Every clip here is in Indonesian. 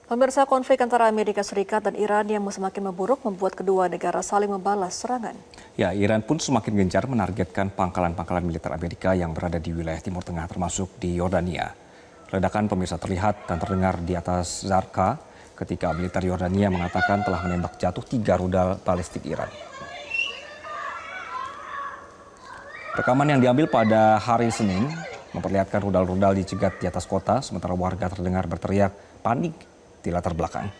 Pemirsa, konflik antara Amerika Serikat dan Iran yang semakin memburuk membuat kedua negara saling membalas serangan. Ya, Iran pun semakin gencar menargetkan pangkalan-pangkalan militer Amerika yang berada di wilayah Timur Tengah termasuk di Yordania. Ledakan pemirsa terlihat dan terdengar di atas Zarqa ketika militer Yordania mengatakan telah menembak jatuh 3 rudal balistik Iran. Rekaman yang diambil pada hari Senin memperlihatkan rudal-rudal dicegat di atas kota, sementara warga terdengar berteriak panik di latar belakang.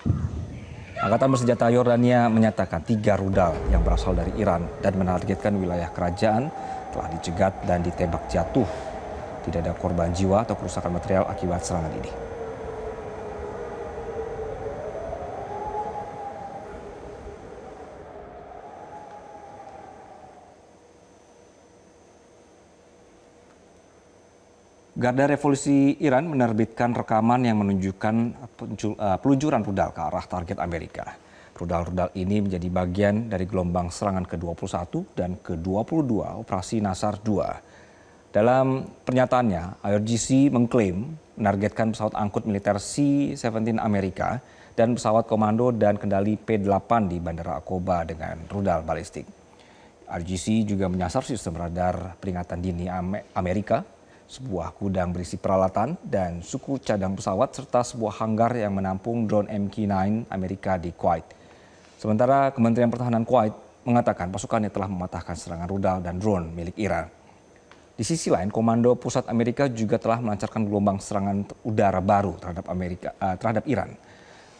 Angkatan bersenjata Yordania menyatakan 3 rudal yang berasal dari Iran dan menargetkan wilayah kerajaan telah dicegat dan ditembak jatuh. Tidak ada korban jiwa atau kerusakan material akibat serangan ini. Garda Revolusi Iran menerbitkan rekaman yang menunjukkan peluncuran rudal ke arah target Amerika. Rudal-rudal ini menjadi bagian dari gelombang serangan ke-21 dan ke-22 Operasi Nasar II. Dalam pernyataannya, IRGC mengklaim menargetkan pesawat angkut militer C-17 Amerika dan pesawat komando dan kendali P-8 di Bandara Aqaba dengan rudal balistik. IRGC juga menyasar sistem radar peringatan dini Amerika, sebuah gudang berisi peralatan dan suku cadang pesawat serta sebuah hanggar yang menampung drone MQ-9 Amerika di Kuwait. Sementara Kementerian Pertahanan Kuwait mengatakan pasukannya telah mematahkan serangan rudal dan drone milik Iran. Di sisi lain, Komando Pusat Amerika juga telah melancarkan gelombang serangan udara baru terhadap Iran.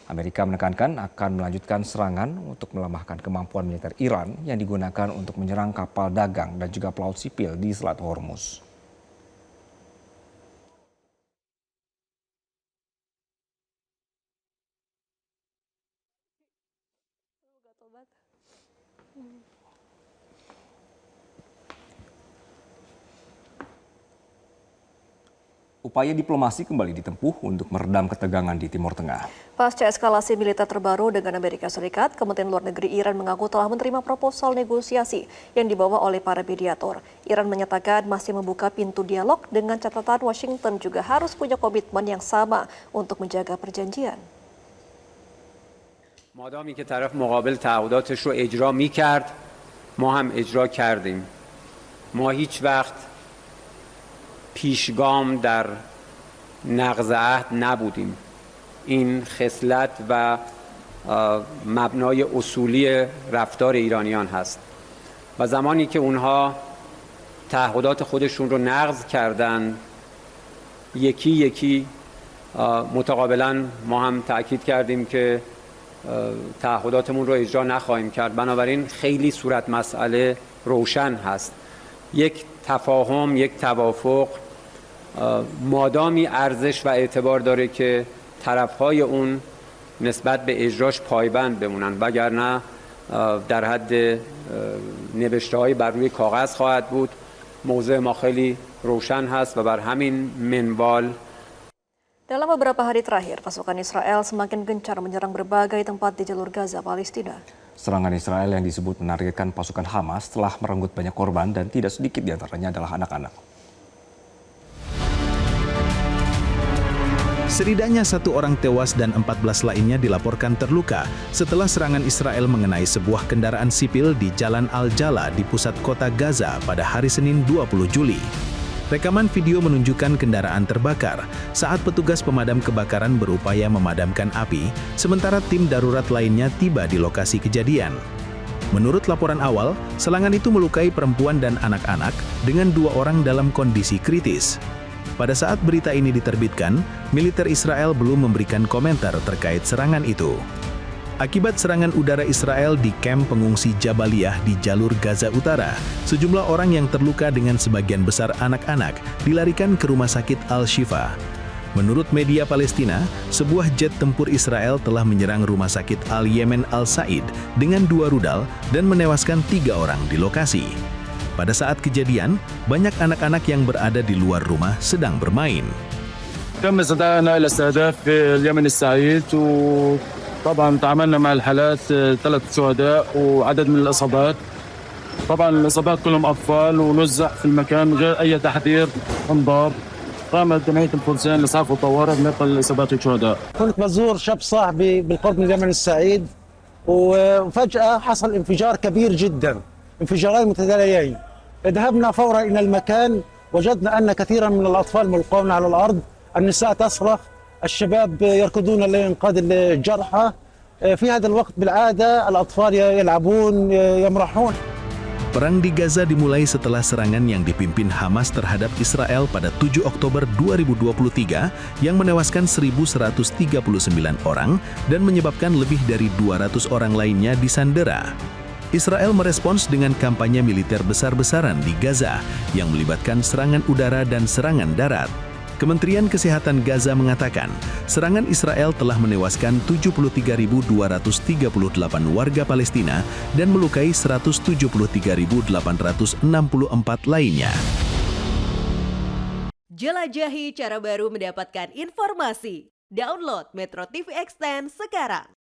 Amerika menekankan akan melanjutkan serangan untuk melemahkan kemampuan militer Iran yang digunakan untuk menyerang kapal dagang dan juga pelaut sipil di Selat Hormuz. Upaya diplomasi kembali ditempuh untuk meredam ketegangan di Timur Tengah. Pasca eskalasi militer terbaru dengan Amerika Serikat, Kementerian Luar Negeri Iran mengaku telah menerima proposal negosiasi yang dibawa oleh para mediator. Iran menyatakan masih membuka pintu dialog dengan catatan Washington juga harus punya komitmen yang sama untuk menjaga perjanjian. مادامی که طرف مقابل تعهداتش رو اجرا می‌کرد ما هم اجرا کردیم ما هیچ وقت پیشگام در نقض عهد نبودیم این خصلت و مبنای اصولی رفتار ایرانیان هست و زمانی که اونها تعهدات خودشون رو نقض کردن یکی یکی متقابلا ما هم تأکید کردیم که تعهداتمون رو اجرا نخواهیم کرد. بنابراین خیلی صورت مسئله روشن هست. یک تفاهم، یک توافق مادامی ارزش و اعتبار داره که طرفهای اون نسبت به اجراش پایبند بمونن وگرنه در حد نوشته‌های بر روی کاغذ خواهد بود. موضع ما خیلی روشن هست و بر همین منوال Dalam beberapa hari terakhir, pasukan Israel semakin gencar menyerang berbagai tempat di jalur Gaza, Palestina. Serangan Israel yang disebut menargetkan pasukan Hamas telah merenggut banyak korban dan tidak sedikit diantaranya adalah anak-anak. Setidaknya 1 orang tewas dan 14 lainnya dilaporkan terluka setelah serangan Israel mengenai sebuah kendaraan sipil di Jalan Al-Jala di pusat kota Gaza pada hari Senin 20 Juli. Rekaman video menunjukkan kendaraan terbakar saat petugas pemadam kebakaran berupaya memadamkan api, sementara tim darurat lainnya tiba di lokasi kejadian. Menurut laporan awal, serangan itu melukai perempuan dan anak-anak dengan 2 orang dalam kondisi kritis. Pada saat berita ini diterbitkan, militer Israel belum memberikan komentar terkait serangan itu. Akibat serangan udara Israel di kamp pengungsi Jabaliyah di jalur Gaza Utara, sejumlah orang yang terluka dengan sebagian besar anak-anak dilarikan ke rumah sakit Al-Shifa. Menurut media Palestina, sebuah jet tempur Israel telah menyerang rumah sakit Al-Yemen Al-Said dengan 2 rudal dan menewaskan 3 orang di lokasi. Pada saat kejadian, banyak anak-anak yang berada di luar rumah sedang bermain. تم استدعائنا إلى استهداف اليمن السعيد وطبعا تعاملنا مع الحالات 3 شهداء وعدد من الإصابات. طبعا الإصابات كلهم أطفال ونزح في المكان غير أي تحذير انضاب قامت جمعية الفرسان لإسعاف الطوارئ بنقل إصابات الشهداء. كنت بزور شاب صاحبي بالقرب من اليمن السعيد وفجأة حصل انفجار كبير جدا، انفجارين متتاليين. ذهبنا فورا إلى المكان، وجدنا أن كثيرا من الأطفال ملقون على الأرض، النساء تصرخ، الشباب يركضون لإنقاذ الجرحى. في هذا الوقت بالعادة الأطفال يلعبون يمرحون. Perang di Gaza dimulai setelah serangan yang dipimpin Hamas terhadap Israel pada 7 Oktober 2023 yang menewaskan 1.139 orang dan menyebabkan lebih dari 200 orang lainnya disandera. Israel merespons dengan kampanye militer besar-besaran di Gaza yang melibatkan serangan udara dan serangan darat. Kementerian Kesehatan Gaza mengatakan, serangan Israel telah menewaskan 73.238 warga Palestina dan melukai 173.864 lainnya. Jelajahi cara baru mendapatkan informasi. Download Metro TV Extend sekarang.